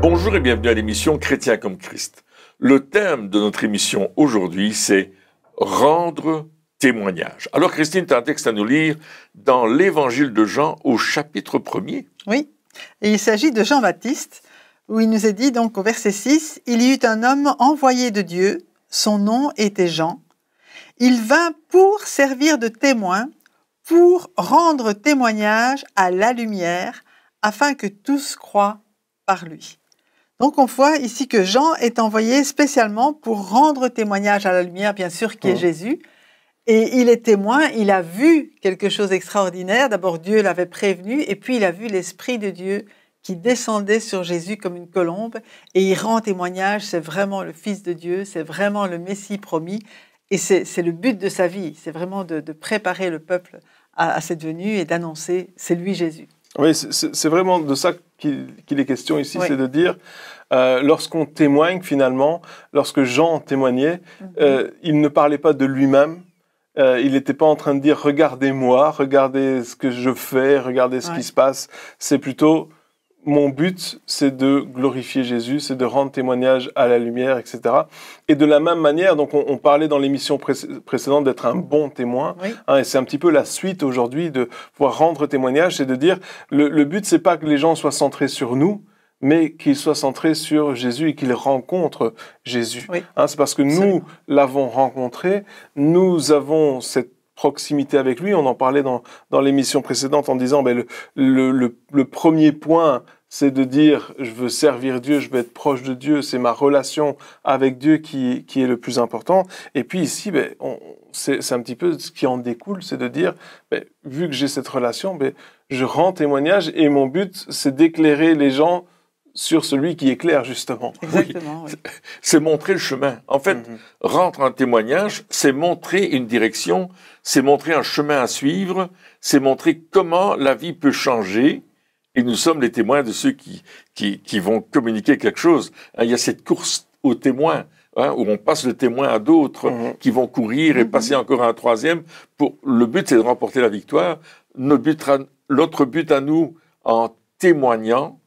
Bonjour et bienvenue à l'émission Chrétien comme Christ. Le thème de notre émission aujourd'hui, c'est « Rendre témoignage ». Alors Christine, tu as un texte à nous lire dans l'Évangile de Jean au chapitre 1er. Oui, et il s'agit de Jean-Baptiste, où il nous est dit donc au verset 6, « Il y eut un homme envoyé de Dieu, son nom était Jean. Il vint pour servir de témoin, pour rendre témoignage à la lumière, afin que tous croient par lui. » Donc on voit ici que Jean est envoyé spécialement pour rendre témoignage à la lumière, bien sûr, qui est Jésus. Et il est témoin, il a vu quelque chose d'extraordinaire. D'abord, Dieu l'avait prévenu, et puis il a vu l'Esprit de Dieu qui descendait sur Jésus comme une colombe, et il rend témoignage, c'est vraiment le Fils de Dieu, c'est vraiment le Messie promis, et c'est le but de sa vie, c'est vraiment de préparer le peuple à cette venue et d'annoncer, c'est lui Jésus. Oui, c'est vraiment de ça qu'il est question ici, oui. C'est de dire, lorsqu'on témoigne finalement, lorsque Jean témoignait, il ne parlait pas de lui-même, il n'était pas en train de dire « regardez-moi, regardez ce que je fais, regardez ce qui se passe », c'est plutôt « mon but, c'est de glorifier Jésus, c'est de rendre témoignage à la lumière, etc. » Et de la même manière, donc on parlait dans l'émission précédente d'être un bon témoin, et c'est un petit peu la suite aujourd'hui de pouvoir rendre témoignage, c'est de dire le but, c'est pas que les gens soient centrés sur nous, mais qu'ils soient centrés sur Jésus et qu'ils rencontrent Jésus. C'est parce que nous l'avons rencontré, nous avons cette proximité avec lui. On en parlait dans l'émission précédente en disant le premier point, c'est de dire je veux servir Dieu, je veux être proche de Dieu, c'est ma relation avec Dieu qui est le plus important. Et puis ici, c'est un petit peu ce qui en découle, c'est de dire vu que j'ai cette relation, je rends témoignage et mon but, c'est d'éclairer les gens sur celui qui éclaire, justement. Exactement, oui. C'est montrer le chemin. En fait, rendre un témoignage, c'est montrer une direction, c'est montrer un chemin à suivre, c'est montrer comment la vie peut changer, et nous sommes les témoins de ceux qui vont communiquer quelque chose. Il y a cette course aux témoins, où on passe le témoin à d'autres qui vont courir et passer encore à un troisième. Le but, c'est de remporter la victoire. Notre but à nous, en témoignant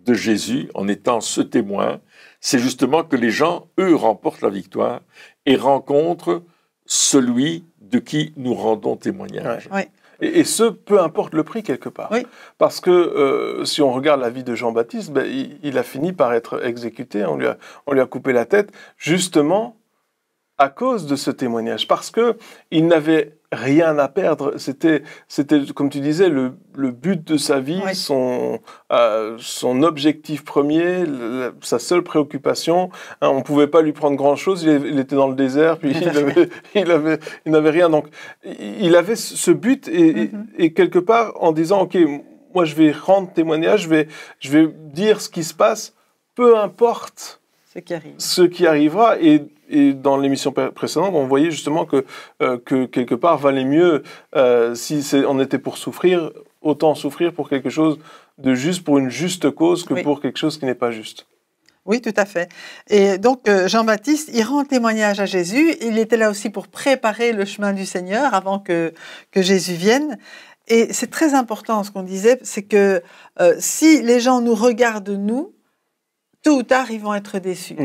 de Jésus, en étant ce témoin, c'est justement que les gens, eux, remportent la victoire et rencontrent celui de qui nous rendons témoignage. Oui. Et ce, peu importe le prix quelque part. Oui. Parce que si on regarde la vie de Jean-Baptiste, il a fini par être exécuté, on lui a coupé la tête, justement à cause de ce témoignage, parce que il n'avait rien à perdre. C'était comme tu disais, le but de sa vie, son objectif premier, sa seule préoccupation. On pouvait pas lui prendre grand-chose. Il était dans le désert, puis il n'avait rien. Donc, il avait ce but et quelque part en disant, ok, moi je vais rendre témoignage, je vais dire ce qui se passe, peu importe ce qui arrivera. Et dans l'émission précédente, on voyait justement que quelque part valait mieux, si on était pour souffrir, autant souffrir pour quelque chose de juste, pour une juste cause, que pour quelque chose qui n'est pas juste. Oui, tout à fait. Et donc, Jean-Baptiste, il rend témoignage à Jésus. Il était là aussi pour préparer le chemin du Seigneur avant que Jésus vienne. Et c'est très important, ce qu'on disait, c'est que si les gens nous regardent, nous, tôt ou tard, ils vont être déçus.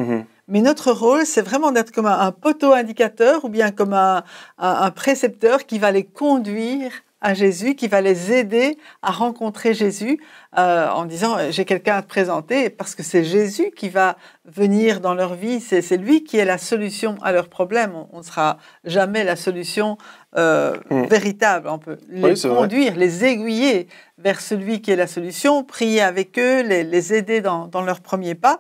Mais notre rôle, c'est vraiment d'être comme un poteau indicateur ou bien comme un précepteur qui va les conduire à Jésus, qui va les aider à rencontrer Jésus en disant « j'ai quelqu'un à te présenter » parce que c'est Jésus qui va venir dans leur vie, c'est lui qui est la solution à leurs problèmes. On ne sera jamais la solution véritable. On peut les conduire, les aiguiller vers celui qui est la solution, prier avec eux, les aider dans leurs premiers pas.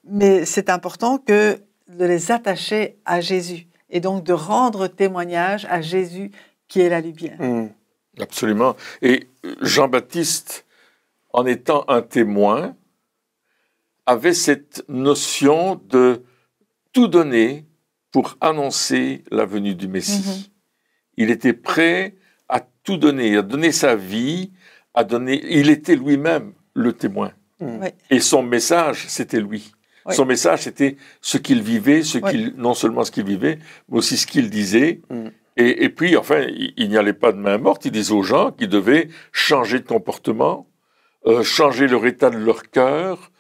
Mais c'est important de les attacher à Jésus et donc de rendre témoignage à Jésus qui est la lumière. Absolument. Et Jean-Baptiste, en étant un témoin, avait cette notion de tout donner pour annoncer la venue du Messie. Il était prêt à tout donner, à donner sa vie, il était lui-même le témoin. Et son message, c'était lui. Son message, c'était ce qu'il vivait, non seulement ce qu'il vivait, mais aussi ce qu'il disait. Et puis, enfin, il n'y allait pas de main morte. Il disait aux gens qu'ils devaient changer de comportement, changer leur état de leur cœur,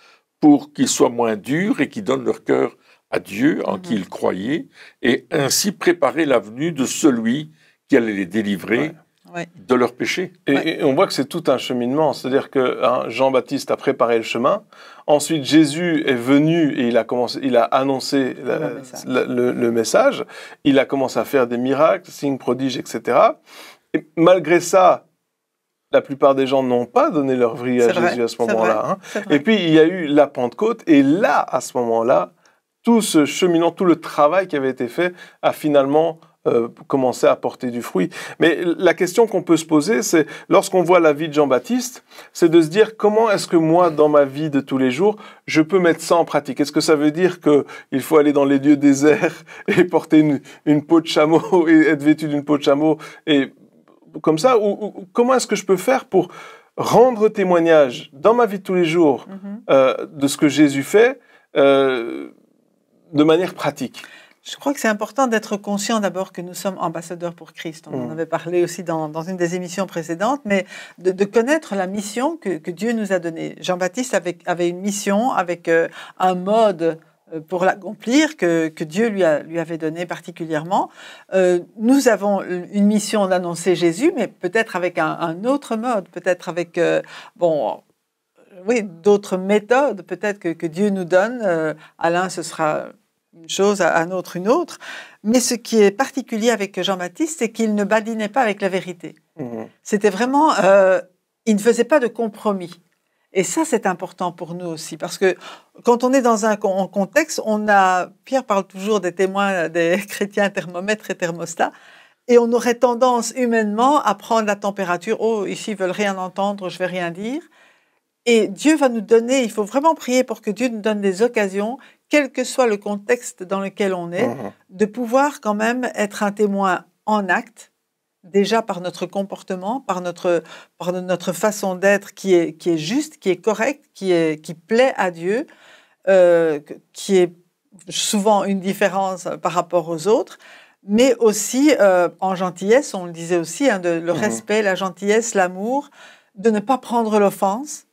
pour qu'ils soient moins durs et qu'ils donnent leur cœur à Dieu en qui ils croyaient, et ainsi préparer la venue de celui qui allait les délivrer de leurs péchés. Et on voit que c'est tout un cheminement, c'est-à-dire que Jean-Baptiste a préparé le chemin, ensuite Jésus est venu et il a annoncé le message, il a commencé à faire des miracles, signes, prodiges, etc. Et malgré ça, la plupart des gens n'ont pas donné leur vie à Jésus à ce moment-là. Et puis il y a eu la Pentecôte, et là, à ce moment-là, tout ce cheminement, tout le travail qui avait été fait a finalement commencé à porter du fruit. Mais la question qu'on peut se poser, c'est, lorsqu'on voit la vie de Jean-Baptiste, c'est de se dire, comment est-ce que moi, dans ma vie de tous les jours, je peux mettre ça en pratique? Est-ce que ça veut dire qu'il faut aller dans les lieux déserts et porter une peau de chameau et être vêtu d'une peau de chameau et comme ça, ou comment est-ce que je peux faire pour rendre témoignage dans ma vie de tous les jours de ce que Jésus fait de manière pratique? Je crois que c'est important d'être conscient d'abord que nous sommes ambassadeurs pour Christ. On en avait parlé aussi dans une des émissions précédentes, mais de connaître la mission que Dieu nous a donnée. Jean-Baptiste avait une mission avec un mode pour l'accomplir que Dieu lui avait donné particulièrement. Nous avons une mission d'annoncer Jésus, mais peut-être avec un autre mode, peut-être avec d'autres méthodes, peut-être que Dieu nous donne. À l'un, ce sera une chose, à un autre, une autre. Mais ce qui est particulier avec Jean-Baptiste, c'est qu'il ne badinait pas avec la vérité. C'était vraiment... il ne faisait pas de compromis. Et ça, c'est important pour nous aussi, parce que quand on est dans un contexte, Pierre parle toujours des témoins, des chrétiens thermomètres et thermostats, et on aurait tendance humainement à prendre la température. Oh, ici, ils veulent rien entendre, je vais rien dire. Et Dieu va nous donner, il faut vraiment prier pour que Dieu nous donne des occasions, quel que soit le contexte dans lequel on est, de pouvoir quand même être un témoin en acte, déjà par notre comportement, par notre façon d'être qui est juste, qui est correcte, qui plaît à Dieu, qui est souvent une différence par rapport aux autres, mais aussi en gentillesse, on le disait aussi, le respect, la gentillesse, l'amour, de ne pas prendre l'offense.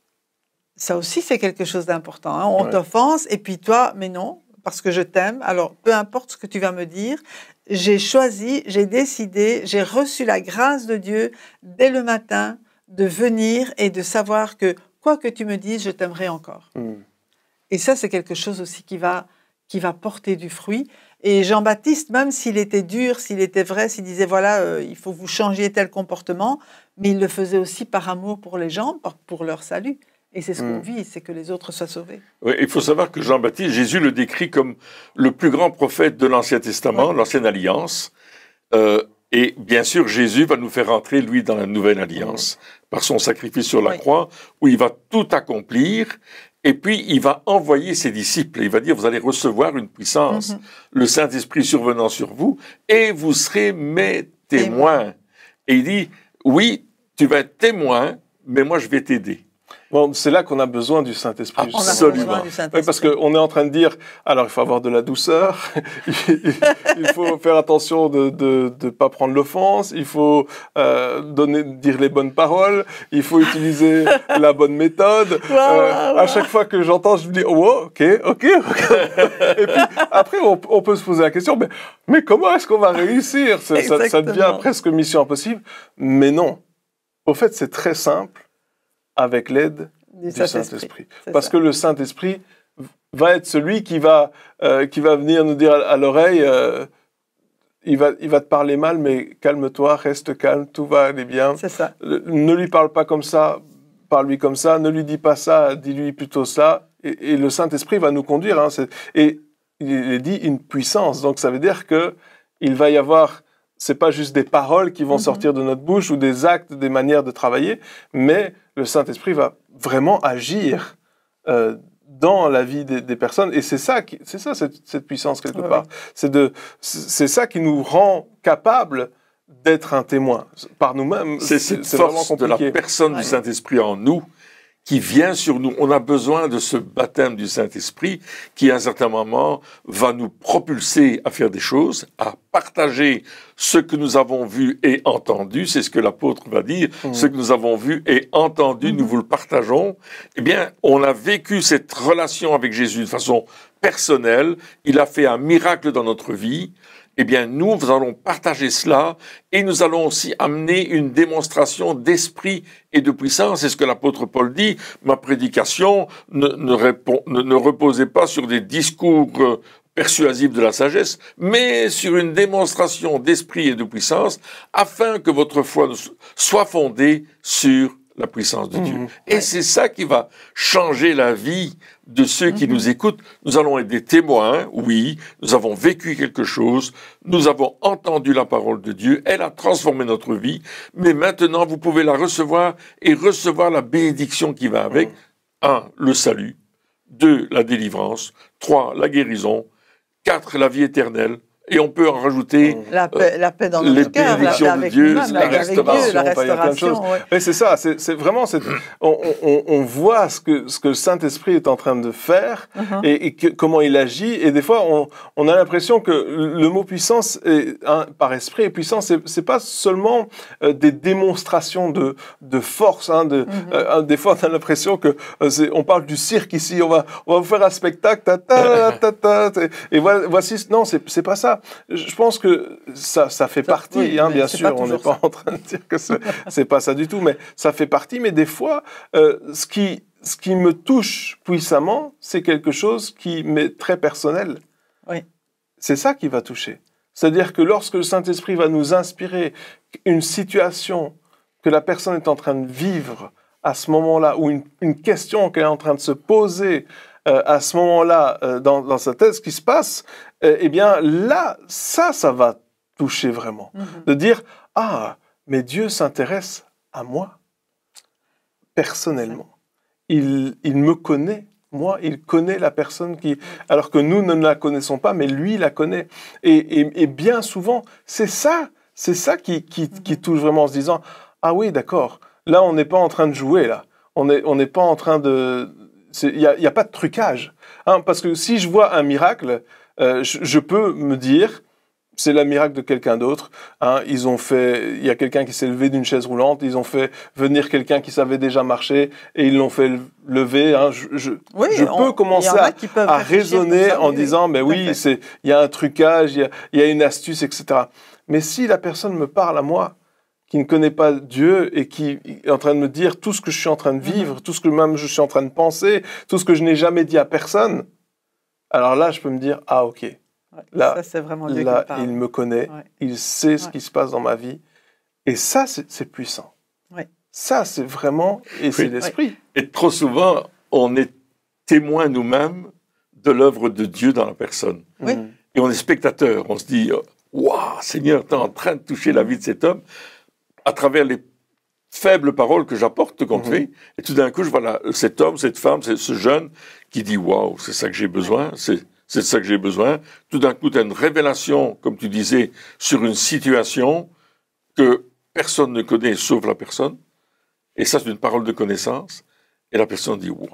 Ça aussi, c'est quelque chose d'important. On t'offense, et puis toi, mais non, parce que je t'aime. Alors, peu importe ce que tu vas me dire, j'ai choisi, j'ai décidé, j'ai reçu la grâce de Dieu dès le matin de venir et de savoir que quoi que tu me dises, je t'aimerai encore. Et ça, c'est quelque chose aussi qui va porter du fruit. Et Jean-Baptiste, même s'il était dur, s'il était vrai, s'il disait, voilà, il faut que vous changiez tel comportement, mais il le faisait aussi par amour pour les gens, pour leur salut. Et c'est ce qu'on vit, c'est que les autres soient sauvés. Oui, il faut savoir que Jean-Baptiste, Jésus le décrit comme le plus grand prophète de l'Ancien Testament, l'Ancienne Alliance. Et bien sûr, Jésus va nous faire entrer, lui, dans la Nouvelle Alliance, par son sacrifice sur la croix, où il va tout accomplir. Et puis, il va envoyer ses disciples. Il va dire, vous allez recevoir une puissance, le Saint-Esprit survenant sur vous, et vous serez mes témoins. Et il dit, oui, tu vas être témoin, mais moi, je vais t'aider. Bon, c'est là qu'on a besoin du Saint-Esprit. Absolument. Oui, parce qu'on est en train de dire, alors il faut avoir de la douceur, il faut faire attention de ne pas prendre l'offense, il faut dire les bonnes paroles, il faut utiliser la bonne méthode. À chaque fois que j'entends, je me dis, oh, ok. Et puis après, on peut se poser la question, mais comment est-ce qu'on va réussir? Ça devient presque mission impossible. Mais non. Au fait, c'est très simple. Avec l'aide du Saint-Esprit. Parce que le Saint-Esprit va être celui qui va venir nous dire à l'oreille, il va te parler mal, mais calme-toi, reste calme, tout va aller bien. C'est ça. Ne lui parle pas comme ça, parle-lui comme ça, ne lui dis pas ça, dis-lui plutôt ça. Et le Saint-Esprit va nous conduire. Et il est dit une puissance. Donc ça veut dire qu'il va y avoir... C'est pas juste des paroles qui vont sortir de notre bouche ou des actes, des manières de travailler, mais le Saint-Esprit va vraiment agir dans la vie des personnes. Et c'est ça cette puissance quelque part. C'est ça qui nous rend capables d'être un témoin par nous-mêmes. C'est cette force de la personne du Saint-Esprit en nous qui vient sur nous. On a besoin de ce baptême du Saint-Esprit qui, à un certain moment, va nous propulser à faire des choses, à partager ce que nous avons vu et entendu. C'est ce que l'apôtre va dire. Ce que nous avons vu et entendu, nous vous le partageons. Eh bien, on a vécu cette relation avec Jésus de façon personnelle. Il a fait un miracle dans notre vie. Eh bien, nous allons partager cela et nous allons aussi amener une démonstration d'esprit et de puissance. C'est ce que l'apôtre Paul dit. Ma prédication ne reposait pas sur des discours persuasifs de la sagesse, mais sur une démonstration d'esprit et de puissance, afin que votre foi soit fondée sur la puissance de Dieu. Et c'est ça qui va changer la vie de ceux qui nous écoutent. Nous allons être des témoins, oui, nous avons vécu quelque chose, nous avons entendu la parole de Dieu, elle a transformé notre vie, mais maintenant vous pouvez la recevoir et recevoir la bénédiction qui va avec. 1, le salut. 2, la délivrance. 3, la guérison. 4, la vie éternelle. Et on peut en rajouter la paix dans notre cœur, la paix avec Dieu, nous-mêmes, la restauration. Oui, c'est ça. C'est vraiment, on voit ce que le Saint-Esprit est en train de faire et comment il agit. Et des fois, on a l'impression que le mot puissance, par esprit et puissance, c'est pas seulement des démonstrations de force. Des fois, on a l'impression que on parle du cirque ici. On va vous faire un spectacle. Et voici. Non, c'est pas ça. Je pense que ça fait partie, oui, bien sûr, on n'est pas en train de dire que c'est pas ça du tout, mais ça fait partie. Mais des fois, ce qui me touche puissamment, c'est quelque chose qui m'est très personnel. Oui. C'est ça qui va toucher. C'est-à-dire que lorsque le Saint-Esprit va nous inspirer une situation que la personne est en train de vivre à ce moment-là, ou une question qu'elle est en train de se poser à ce moment-là dans sa tête, ce qui se passe, eh bien là, ça va toucher vraiment. De dire, mais Dieu s'intéresse à moi, personnellement. Il me connaît, moi, il connaît la personne alors que nous ne la connaissons pas, mais lui la connaît. Et bien souvent, c'est ça qui touche vraiment en se disant, ah oui, d'accord, là on n'est pas en train de jouer, là. On n'est pas en train de... Il n'y a pas de trucage. Parce que si je vois un miracle, je peux me dire, c'est le miracle de quelqu'un d'autre. Il y a quelqu'un qui s'est levé d'une chaise roulante, ils ont fait venir quelqu'un qui savait déjà marcher et ils l'ont fait lever. Je peux commencer à raisonner en disant, mais oui, il y a un trucage, il y a une astuce, etc. Mais si la personne me parle à moi, qui ne connaît pas Dieu et qui est en train de me dire tout ce que je suis en train de vivre, tout ce que même je suis en train de penser, tout ce que je n'ai jamais dit à personne, alors là, je peux me dire, ok, là, c'est vraiment Dieu qui me parle. Il me connaît, il sait ce qui se passe dans ma vie, et ça, c'est puissant. Ça, c'est vraiment, et c'est l'esprit. Et trop souvent, on est témoin nous-mêmes de l'œuvre de Dieu dans la personne. Et on est spectateur, on se dit, waouh, Seigneur, tu es en train de toucher la vie de cet homme, à travers les faibles paroles que j'apporte qu'on te fait, et tout d'un coup, je vois cet homme, cette femme, ce jeune qui dit « Waouh, c'est ça que j'ai besoin, c'est ça que j'ai besoin ». Tout d'un coup, tu as une révélation, comme tu disais, sur une situation que personne ne connaît sauf la personne, et ça, c'est une parole de connaissance, et la personne dit « Waouh ».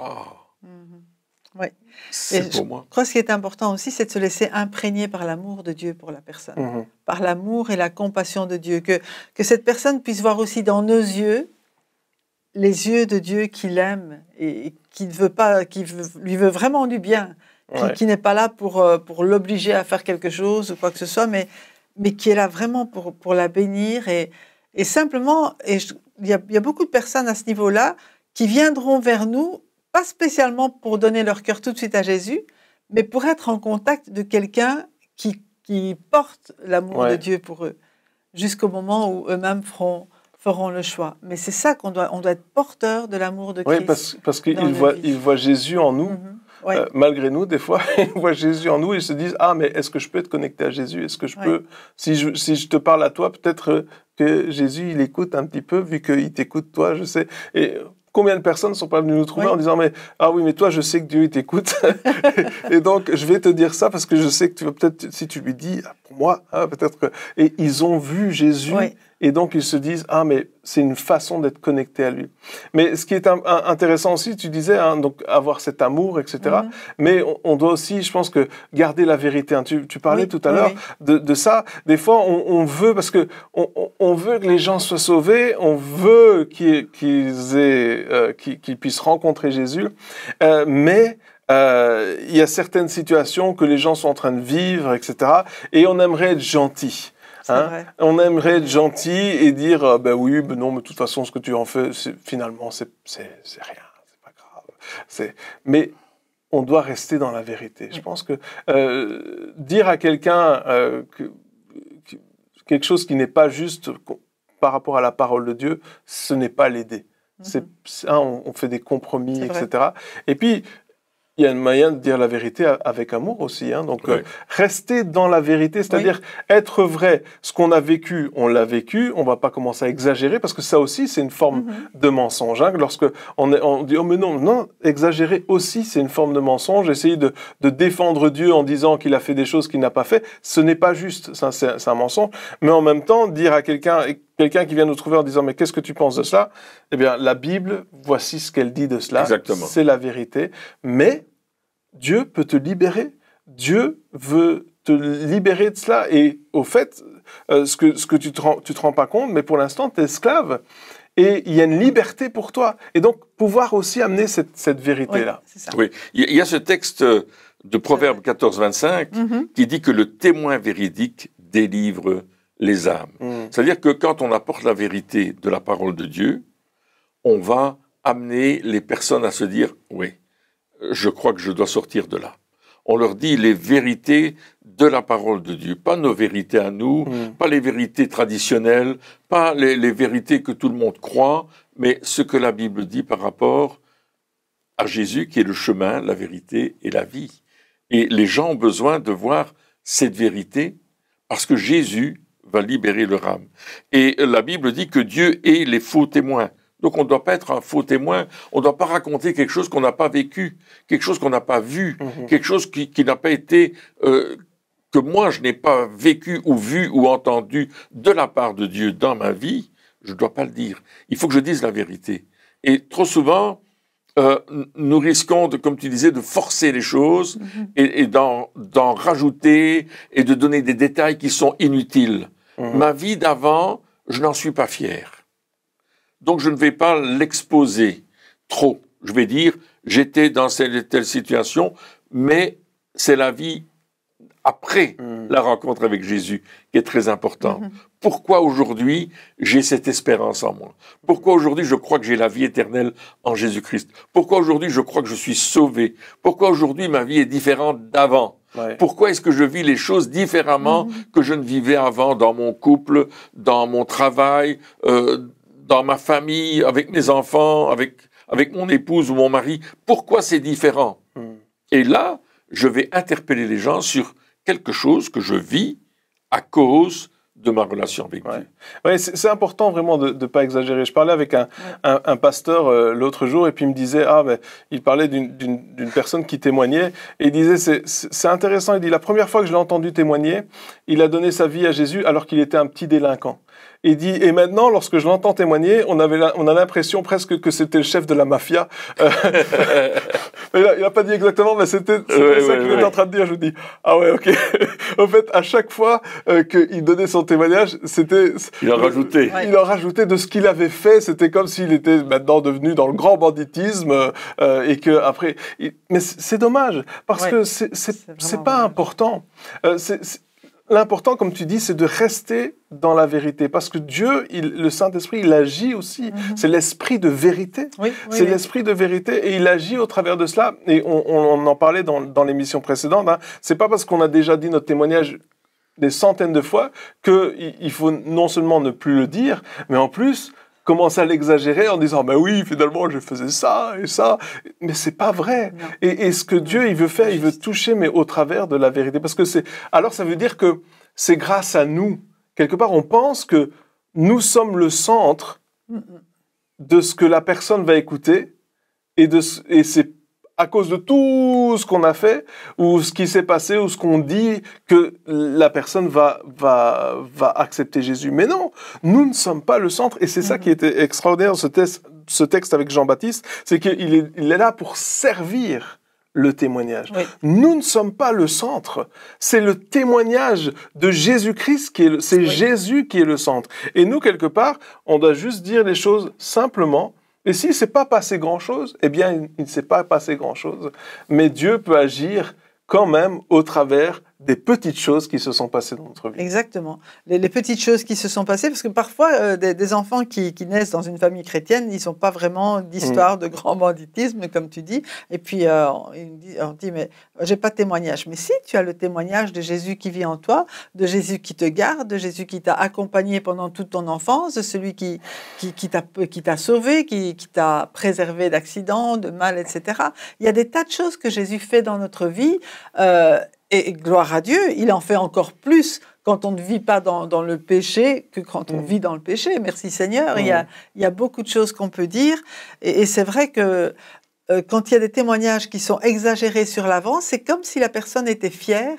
Oui. C'est pour moi. Je crois que ce qui est important aussi, c'est de se laisser imprégner par l'amour de Dieu pour la personne. Par l'amour et la compassion de Dieu. Que cette personne puisse voir aussi dans nos yeux les yeux de Dieu qui l'aime et qui lui veut vraiment du bien. Qui n'est pas là pour l'obliger à faire quelque chose ou quoi que ce soit, mais qui est là vraiment pour la bénir. Et simplement, il y a beaucoup de personnes à ce niveau-là qui viendront vers nous pas spécialement pour donner leur cœur tout de suite à Jésus, mais pour être en contact de quelqu'un qui porte l'amour de Dieu pour eux, jusqu'au moment où eux-mêmes feront le choix. Mais c'est ça on doit être porteur de l'amour de Christ. Oui, parce qu'ils voient Jésus en nous, malgré nous, des fois, ils voient Jésus en nous et ils se disent « Ah, mais est-ce que je peux être connecté à Jésus? Est-ce que je peux, si je te parle à toi, peut-être que Jésus, il écoute un petit peu, vu qu'il t'écoute toi, je sais. » Et combien de personnes ne sont pas venues nous trouver en disant « Ah oui, mais toi, je sais que Dieu, il t'écoute. Et donc, je vais te dire ça parce que je sais que tu vas peut-être, si tu lui dis, pour moi, peut-être que... » Et ils ont vu Jésus et donc ils se disent, ah, mais c'est une façon d'être connecté à lui. Mais ce qui est intéressant aussi, tu disais, hein, donc avoir cet amour, etc. Mais on doit aussi, je pense que, garder la vérité. Hein. Tu parlais tout à l'heure de ça. Des fois, on veut, parce que on veut que les gens soient sauvés, on veut qu'ils puissent rencontrer Jésus, mais il y a certaines situations que les gens sont en train de vivre, etc. Et on aimerait être gentil. Hein? On aimerait être gentil et dire ben oui, ben non, mais de toute façon, ce que tu en fais, finalement, c'est rien, c'est pas grave. Mais on doit rester dans la vérité. Je pense que dire à quelqu'un quelque chose qui n'est pas juste par rapport à la parole de Dieu, ce n'est pas l'aider. On fait des compromis, etc. Et puis, il y a un moyen de dire la vérité avec amour aussi. Hein. Donc, rester dans la vérité, c'est-à-dire être vrai. Ce qu'on a vécu, on l'a vécu. On ne va pas commencer à exagérer, parce que ça aussi, c'est une forme de mensonge. Hein. Lorsque on dit « Oh, mais non, exagérer aussi, c'est une forme de mensonge. » Essayer de défendre Dieu en disant qu'il a fait des choses qu'il n'a pas fait, ce n'est pas juste. Ça, c'est un mensonge. Mais en même temps, dire à quelqu'un qui vient nous trouver en disant « Mais qu'est-ce que tu penses de cela ?» Eh bien, la Bible, voici ce qu'elle dit de cela. Exactement. C'est la vérité. Mais Dieu peut te libérer. Dieu veut te libérer de cela. Et au fait, ce que tu te rends pas compte, mais pour l'instant, tu es esclave. Et il y a une liberté pour toi. Et donc, pouvoir aussi amener cette vérité-là. Oui, c'est ça. Oui, il y a ce texte de Proverbe 14-25 qui dit que le témoin véridique délivre les âmes. C'est-à-dire que quand on apporte la vérité de la parole de Dieu, on va amener les personnes à se dire « Oui, je crois que je dois sortir de là ». On leur dit les vérités de la parole de Dieu, pas nos vérités à nous, pas les vérités traditionnelles, pas les vérités que tout le monde croit, mais ce que la Bible dit par rapport à Jésus qui est le chemin, la vérité et la vie. Et les gens ont besoin de voir cette vérité parce que Jésus va libérer leur âme. Et la Bible dit que Dieu est les faux témoins. Donc on ne doit pas être un faux témoin, on ne doit pas raconter quelque chose qu'on n'a pas vécu, quelque chose qu'on n'a pas vu, quelque chose qui n'a pas été, que moi je n'ai pas vécu ou vu ou entendu de la part de Dieu dans ma vie, je ne dois pas le dire. Il faut que je dise la vérité. Et trop souvent, nous risquons, comme tu disais, de forcer les choses et d'en rajouter et de donner des détails qui sont inutiles. Ma vie d'avant, je n'en suis pas fier. Donc, je ne vais pas l'exposer trop. Je vais dire, j'étais dans telle situation, mais c'est la vie après la rencontre avec Jésus qui est très importante. Pourquoi aujourd'hui j'ai cette espérance en moi? Pourquoi aujourd'hui je crois que j'ai la vie éternelle en Jésus-Christ? Pourquoi aujourd'hui je crois que je suis sauvé? Pourquoi aujourd'hui ma vie est différente d'avant? Pourquoi est-ce que je vis les choses différemment que je ne vivais avant dans mon couple, dans mon travail, dans ma famille, avec mes enfants, avec mon épouse ou mon mari? Pourquoi c'est différent? Et là, je vais interpeller les gens sur quelque chose que je vis à cause de ma relation avec Dieu. Ouais, c'est important vraiment de ne pas exagérer. Je parlais avec un pasteur l'autre jour et puis il me disait, il parlait d'une personne qui témoignait et il disait, c'est intéressant, il dit, la première fois que je l'ai entendu témoigner, il a donné sa vie à Jésus alors qu'il était un petit délinquant. Il dit, et maintenant, lorsque je l'entends témoigner, on a l'impression presque que c'était le chef de la mafia. Il n'a pas dit exactement, mais c'était ça qu'il était en train de dire. Je me dis, ah ouais, ok. En fait, à chaque fois qu'il donnait son témoignage, c'était... Il en rajoutait. Il en rajoutait de ce qu'il avait fait. C'était comme s'il était maintenant devenu dans le grand banditisme et que après... Mais c'est dommage, parce que c'est pas important. L'important, comme tu dis, c'est de rester dans la vérité. Parce que Dieu, le Saint-Esprit, il agit aussi. C'est l'esprit de vérité. C'est l'esprit de vérité et il agit au travers de cela. Et on en parlait dans l'émission précédente. Hein. C'est pas parce qu'on a déjà dit notre témoignage des centaines de fois qu'il faut non seulement ne plus le dire, mais en plus... commencer à l'exagérer en disant ben oui, finalement je faisais ça et ça, mais c'est pas vrai. Et ce que Dieu il veut faire, il veut toucher, mais au travers de la vérité, parce que alors ça veut dire que c'est grâce à nous. Quelque part, on pense que nous sommes le centre de ce que la personne va écouter et c'est à cause de tout ce qu'on a fait, ou ce qui s'est passé, ou ce qu'on dit, que la personne va accepter Jésus. Mais non, nous ne sommes pas le centre. Et c'est ça qui était extraordinaire, ce texte avec Jean-Baptiste, c'est qu'il est là pour servir le témoignage. Oui. Nous ne sommes pas le centre. C'est le témoignage de Jésus-Christ c'est Jésus qui est le centre. Et nous, quelque part, on doit juste dire les choses simplement. Et s'il ne s'est pas passé grand-chose, eh bien, il ne s'est pas passé grand-chose. Mais Dieu peut agir quand même au travers des petites choses qui se sont passées dans notre vie. Exactement. Les petites choses qui se sont passées, parce que parfois, des enfants qui naissent dans une famille chrétienne, ils n'ont pas vraiment d'histoire de grand banditisme, comme tu dis. Et puis, on dit, mais j'ai pas de témoignage. Mais si, tu as le témoignage de Jésus qui vit en toi, de Jésus qui te garde, de Jésus qui t'a accompagné pendant toute ton enfance, de celui qui t'a sauvé, qui t'a préservé d'accidents, de mal, etc. Il y a des tas de choses que Jésus fait dans notre vie. Et gloire à Dieu, il en fait encore plus quand on ne vit pas dans le péché que quand on vit dans le péché. Merci Seigneur. Il y a beaucoup de choses qu'on peut dire. Et c'est vrai que quand il y a des témoignages qui sont exagérés sur l'avant, c'est comme si la personne était fière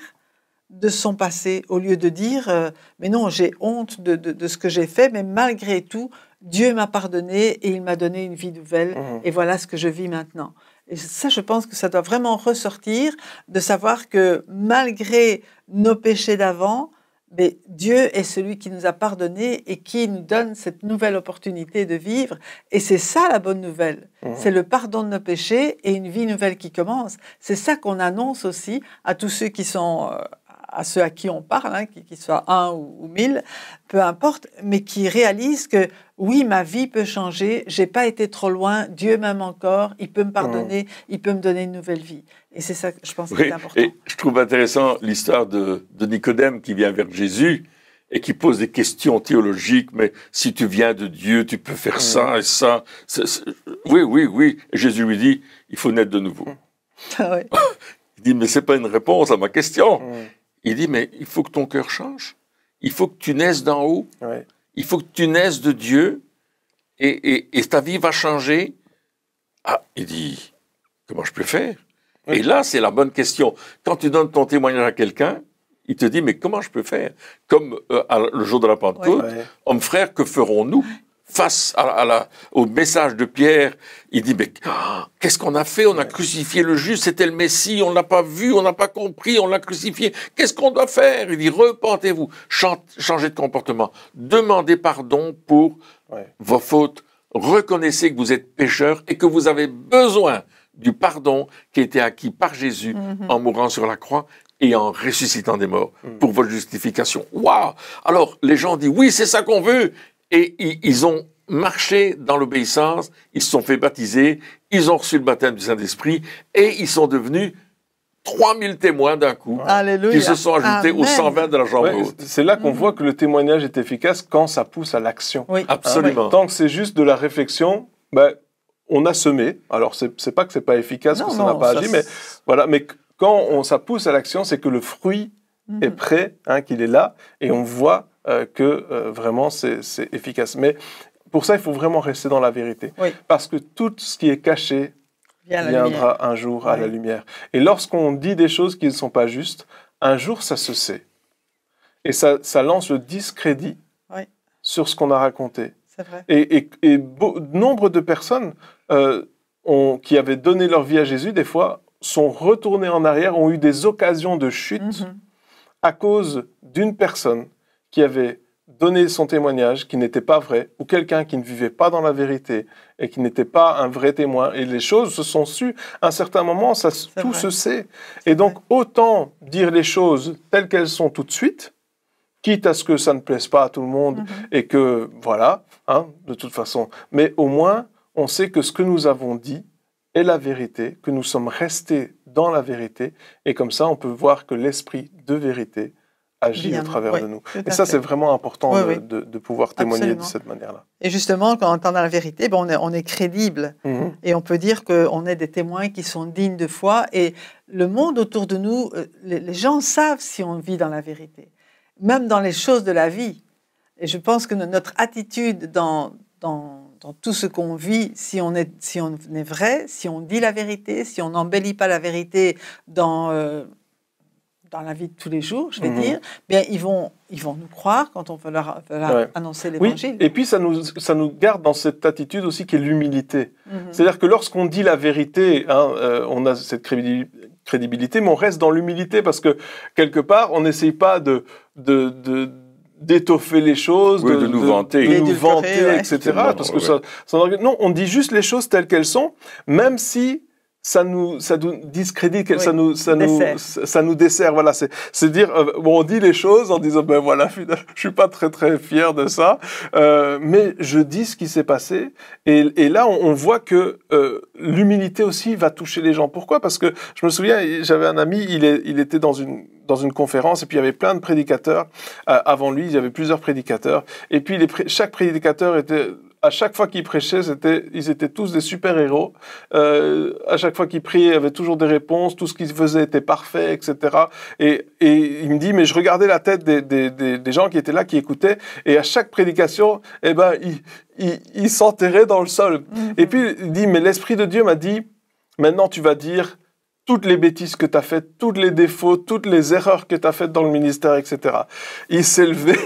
de son passé, au lieu de dire mais non, j'ai honte de ce que j'ai fait, mais malgré tout, Dieu m'a pardonné et il m'a donné une vie nouvelle. Et voilà ce que je vis maintenant. Et ça, je pense que ça doit vraiment ressortir, de savoir que malgré nos péchés d'avant, mais Dieu est celui qui nous a pardonné et qui nous donne cette nouvelle opportunité de vivre. Et c'est ça la bonne nouvelle. C'est le pardon de nos péchés et une vie nouvelle qui commence. C'est ça qu'on annonce aussi à tous ceux qui sont... à ceux à qui on parle, hein, qu'ils soient 1 ou 1000, peu importe, mais qui réalisent que oui, ma vie peut changer, j'ai pas été trop loin, Dieu m'aime encore, il peut me pardonner, il peut me donner une nouvelle vie. Et c'est ça, je pense, qui est important. Et je trouve intéressant l'histoire de Nicodème qui vient vers Jésus et qui pose des questions théologiques, mais si tu viens de Dieu, tu peux faire ça et ça. Oui. Et Jésus lui dit, il faut naître de nouveau. Ouais. Il dit, mais c'est pas une réponse à ma question. Il dit, mais il faut que ton cœur change. Il faut que tu naisses d'en haut. Ouais. Il faut que tu naisses de Dieu et ta vie va changer. Ah, il dit, comment je peux faire? Oui. Et là, c'est la bonne question. Quand tu donnes ton témoignage à quelqu'un, il te dit, mais comment je peux faire? Comme le jour de la Pentecôte, hommes frères, que ferons-nous? Face au message de Pierre, il dit, mais qu'est-ce qu'on a fait? On a crucifié le juste, c'était le Messie, on ne l'a pas vu, on n'a pas compris, on l'a crucifié. Qu'est-ce qu'on doit faire? Il dit, repentez-vous, changez de comportement, demandez pardon pour vos fautes, reconnaissez que vous êtes pécheur et que vous avez besoin du pardon qui a été acquis par Jésus en mourant sur la croix et en ressuscitant des morts pour votre justification. Waouh! Alors, les gens disent, oui, c'est ça qu'on veut. Et ils ont marché dans l'obéissance, ils se sont fait baptiser, ils ont reçu le baptême du Saint-Esprit et ils sont devenus 3000 témoins d'un coup, qui se sont ajoutés aux 120 de la chambre haute. C'est là qu'on voit que le témoignage est efficace quand ça pousse à l'action. Oui. Absolument. Tant que c'est juste de la réflexion, on a semé. Alors, c'est pas que c'est pas efficace, que ça n'a pas agi, mais voilà. Mais quand ça pousse à l'action, c'est que le fruit est prêt, qu'il est là, et on voit que vraiment c'est efficace. Mais pour ça, il faut vraiment rester dans la vérité. Oui. Parce que tout ce qui est caché viendra un jour à la lumière. Et lorsqu'on dit des choses qui ne sont pas justes, un jour ça se sait. Et ça lance le discrédit sur ce qu'on a raconté. C'est vrai. Et nombre de personnes qui avaient donné leur vie à Jésus, des fois, sont retournées en arrière, ont eu des occasions de chute à cause d'une personne qui avait donné son témoignage, qui n'était pas vrai, ou quelqu'un qui ne vivait pas dans la vérité et qui n'était pas un vrai témoin. Et les choses se sont sues. À un certain moment, tout se sait. Et donc, autant dire les choses telles qu'elles sont tout de suite, quitte à ce que ça ne plaise pas à tout le monde et que, voilà, de toute façon. Mais au moins, on sait que ce que nous avons dit est la vérité, que nous sommes restés dans la vérité. Et comme ça, on peut voir que l'esprit de vérité agit au travers de nous. Et ça, c'est vraiment important de pouvoir témoigner de cette manière-là. Et justement, quand on entend la vérité, on est crédible. Et on peut dire qu'on est des témoins qui sont dignes de foi. Et le monde autour de nous, les gens savent si on vit dans la vérité. Même dans les choses de la vie. Et je pense que notre attitude dans dans tout ce qu'on vit, si on est vrai, si on dit la vérité, si on n'embellit pas la vérité dans la vie de tous les jours, je vais dire, bien ils vont nous croire quand on va leur annoncer l'évangile. Oui, et puis ça nous garde dans cette attitude aussi qui est l'humilité. C'est-à-dire que lorsqu'on dit la vérité, on a cette crédibilité, mais on reste dans l'humilité parce que quelque part, on n'essaye pas d'étoffer les choses, de nous vanter, etc. Parce que non, on dit juste les choses telles qu'elles sont, même si ça nous discrédite, ça nous dessert. Voilà, c'est dire, on dit les choses en disant, ben voilà, finalement, je suis pas très très fier de ça, mais je dis ce qui s'est passé. Et là, on voit que l'humilité aussi va toucher les gens. Pourquoi ? Parce que je me souviens, j'avais un ami, il était dans une conférence et puis il y avait plein de prédicateurs avant lui. Il y avait plusieurs prédicateurs et puis chaque prédicateur était à chaque fois qu'ils prêchaient, ils étaient tous des super-héros. À chaque fois qu'ils priaient, il y avait toujours des réponses. Tout ce qu'ils faisaient était parfait, etc. Et il me dit, mais je regardais la tête des gens qui étaient là, qui écoutaient, et à chaque prédication, ils s'enterraient dans le sol. Et puis, il dit, mais l'Esprit de Dieu m'a dit, maintenant tu vas dire toutes les bêtises que tu as faites, tous les défauts, toutes les erreurs que tu as faites dans le ministère, etc. Il s'est levé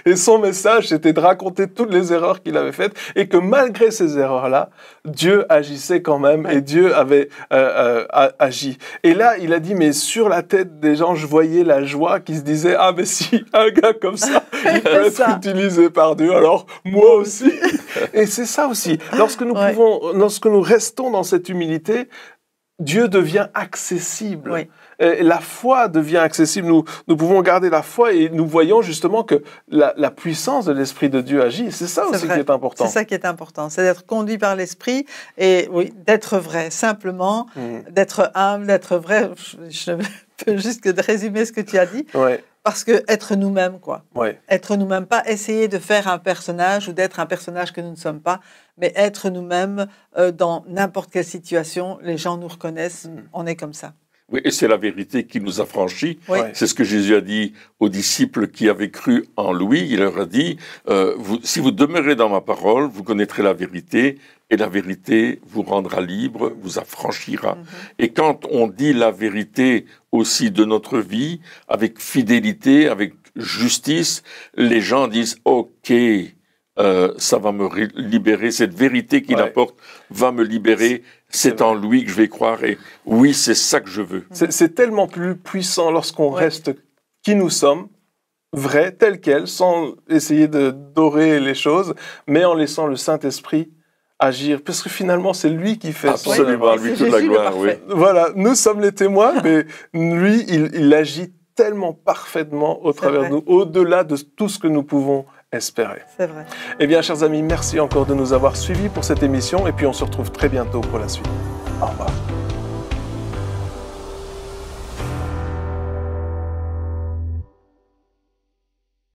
et son message, c'était de raconter toutes les erreurs qu'il avait faites et que malgré ces erreurs-là, Dieu agissait quand même et Dieu avait agi. Et là, il a dit, mais sur la tête des gens, je voyais la joie qui se disait, ah mais si, un gars comme ça, il peut être utilisé par Dieu, alors moi aussi. Et c'est ça aussi. Lorsque nous restons dans cette humilité, Dieu devient accessible. Oui. La foi devient accessible. Nous pouvons garder la foi et nous voyons justement que la puissance de l'Esprit de Dieu agit. C'est ça aussi qui est important. C'est ça qui est important. C'est d'être conduit par l'Esprit et d'être vrai. Simplement, d'être humble, d'être vrai. Je peux juste résumer ce que tu as dit. Ouais. Parce que être nous-mêmes, quoi. Ouais. Être nous-mêmes, pas essayer de faire un personnage ou d'être un personnage que nous ne sommes pas, mais être nous-mêmes dans n'importe quelle situation. Les gens nous reconnaissent, on est comme ça. Oui, et c'est la vérité qui nous affranchit. Oui. C'est ce que Jésus a dit aux disciples qui avaient cru en lui. Il leur a dit, si vous demeurez dans ma parole, vous connaîtrez la vérité, et la vérité vous rendra libre, vous affranchira. Et quand on dit la vérité aussi de notre vie, avec fidélité, avec justice, les gens disent, OK, ça va me libérer, cette vérité qu'il apporte va me libérer, c'est en lui que je vais croire, et oui, c'est ça que je veux. C'est tellement plus puissant lorsqu'on reste qui nous sommes, vrais, tels quels, sans essayer de dorer les choses, mais en laissant le Saint-Esprit agir, parce que finalement, c'est lui qui fait ça. Absolument, lui toute la gloire, oui. Voilà, nous sommes les témoins, mais lui, il agit tellement parfaitement au travers de nous, au-delà de tout ce que nous pouvons espérer. C'est vrai. Eh bien, chers amis, merci encore de nous avoir suivis pour cette émission, et puis on se retrouve très bientôt pour la suite. Au revoir.